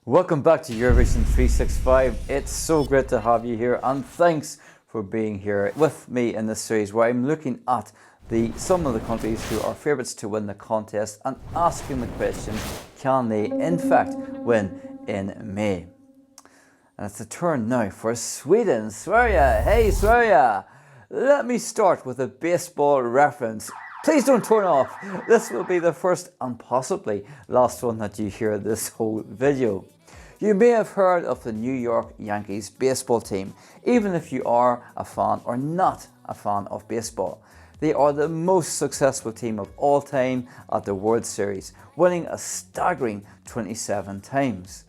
Welcome back to Eurovision 365. It's so great to have you here, and thanks for being here with me in this series where I'm looking at some of the countries who are favourites to win the contest and asking the question, can they in fact win in May? And it's a turn now for Sweden. Sverige, hey Sverige! Let me start with a baseball reference. Please don't turn off. This will be the first and possibly last one that you hear this whole video. You may have heard of the New York Yankees baseball team, even if you are a fan or not a fan of baseball. They are the most successful team of all time at the World Series, winning a staggering 27 times.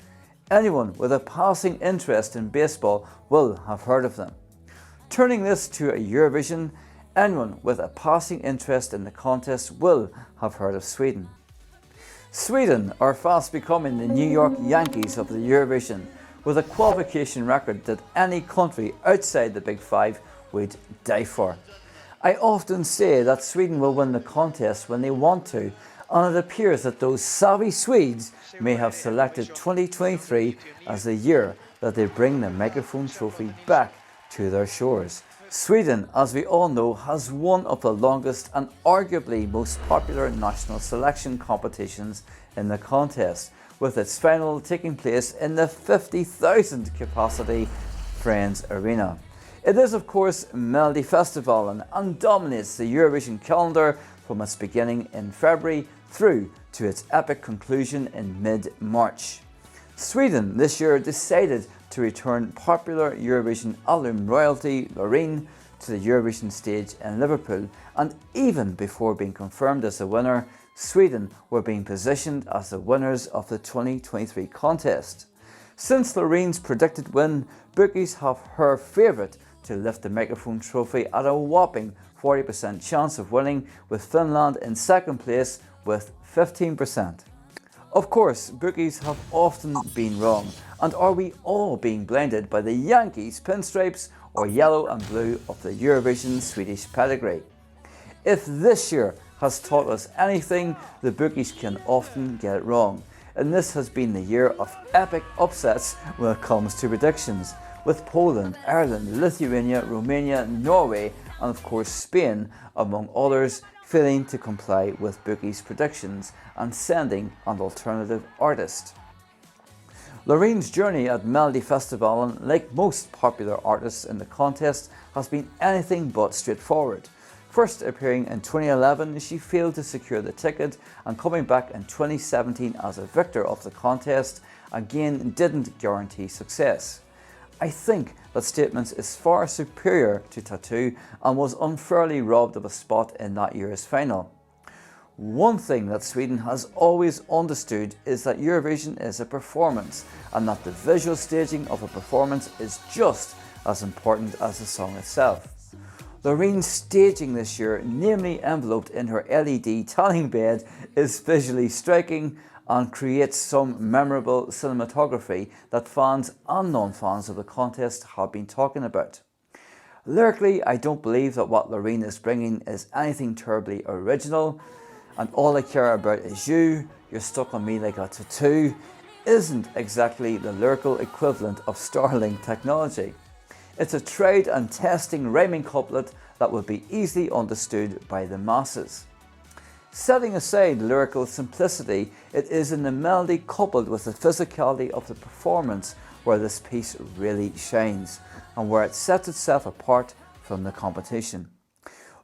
Anyone with a passing interest in baseball will have heard of them. Turning this to a Eurovision, anyone with a passing interest in the contest will have heard of Sweden. Sweden are fast becoming the New York Yankees of the Eurovision, with a qualification record that any country outside the Big Five would die for. I often say that Sweden will win the contest when they want to, and it appears that those savvy Swedes may have selected 2023 as the year that they bring the microphone trophy back to their shores. Sweden, as we all know, has one of the longest and arguably most popular national selection competitions in the contest, with its final taking place in the 50,000 capacity Friends Arena. It is of course Melodifestivalen and dominates the Eurovision calendar from its beginning in February through to its epic conclusion in mid-March. Sweden this year decided to return popular Eurovision alum royalty Loreen to the Eurovision stage in Liverpool, and even before being confirmed as the winner, Sweden were being positioned as the winners of the 2023 contest. Since Loreen's predicted win, bookies have her favourite to lift the microphone trophy at a whopping 40% chance of winning, with Finland in second place with 15%. Of course, bookies have often been wrong, and are we all being blinded by the Yankees pinstripes or yellow and blue of the Eurovision Swedish pedigree? If this year has taught us anything, the bookies can often get it wrong, and this has been the year of epic upsets when it comes to predictions, with Poland, Ireland, Lithuania, Romania, Norway and of course Spain, among others, failing to comply with bookies' predictions and sending an alternative artist. Loreen's journey at Melodifestivalen, like most popular artists in the contest, has been anything but straightforward. First appearing in 2011, she failed to secure the ticket, and coming back in 2017 as a victor of the contest again didn't guarantee success. I think that Statements is far superior to Tattoo and was unfairly robbed of a spot in that year's final. One thing that Sweden has always understood is that Eurovision is a performance, and that the visual staging of a performance is just as important as the song itself. Loreen's staging this year, namely enveloped in her LED tanning bed, is visually striking and creates some memorable cinematography that fans and non-fans of the contest have been talking about. Lyrically, I don't believe that what Loreen is bringing is anything terribly original, and All I Care About Is You, You're Stuck on Me Like a Tattoo isn't exactly the lyrical equivalent of Starlink technology. It's a tried and testing rhyming couplet that will be easily understood by the masses. Setting aside lyrical simplicity, it is in the melody coupled with the physicality of the performance where this piece really shines, and where it sets itself apart from the competition.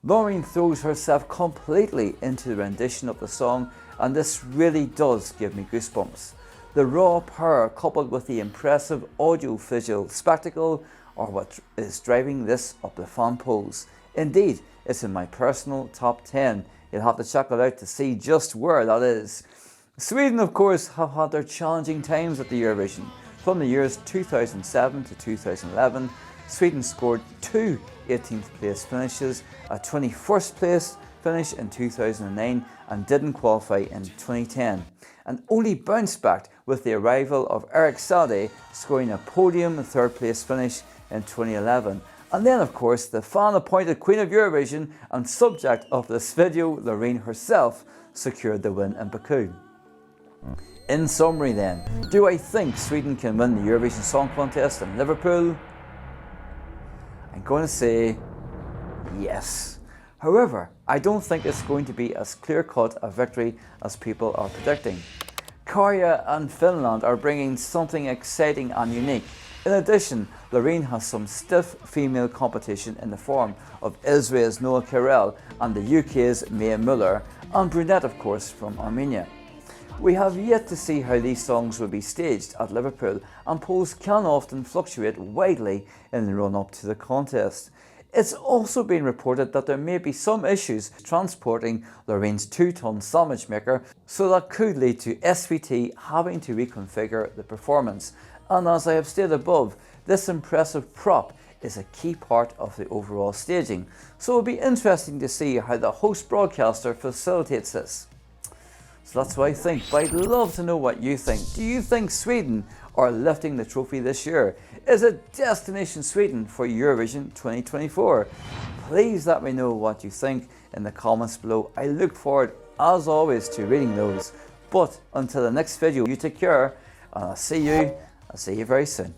Loreen throws herself completely into the rendition of the song, and this really does give me goosebumps. The raw power coupled with the impressive audio-visual spectacle are what is driving this up the fan polls. Indeed, it's in my personal top 10. You'll have to check it out to see just where that is. Sweden, of course, have had their challenging times at the Eurovision. From the years 2007 to 2011, Sweden scored two 18th place finishes, a 21st place finish in 2009 and didn't qualify in 2010, and only bounced back with the arrival of Erik Saade scoring a podium third place finish in 2011. And then of course the fan-appointed Queen of Eurovision and subject of this video, Loreen herself, secured the win in Baku. In summary then, do I think Sweden can win the Eurovision Song Contest in Liverpool? I'm going to say yes. However, I don't think it's going to be as clear-cut a victory as people are predicting. Korea and Finland are bringing something exciting and unique. In addition, Loreen has some stiff female competition in the form of Israel's Noah Kirel and the UK's Mia Muller, and brunette of course from Armenia. We have yet to see how these songs will be staged at Liverpool, and polls can often fluctuate widely in the run-up to the contest. It's also been reported that there may be some issues transporting Loreen's 2-ton sandwich maker, so that could lead to SVT having to reconfigure the performance. And as I have stated above, this impressive prop is a key part of the overall staging, so it'll be interesting to see how the host broadcaster facilitates this. So that's what I think, but I'd love to know what you think. Do you think Sweden are lifting the trophy this year? Is it Destination Sweden for Eurovision 2024? Please let me know what you think in the comments below. I look forward, as always, to reading those. But until the next video, you take care, and I'll see you very soon.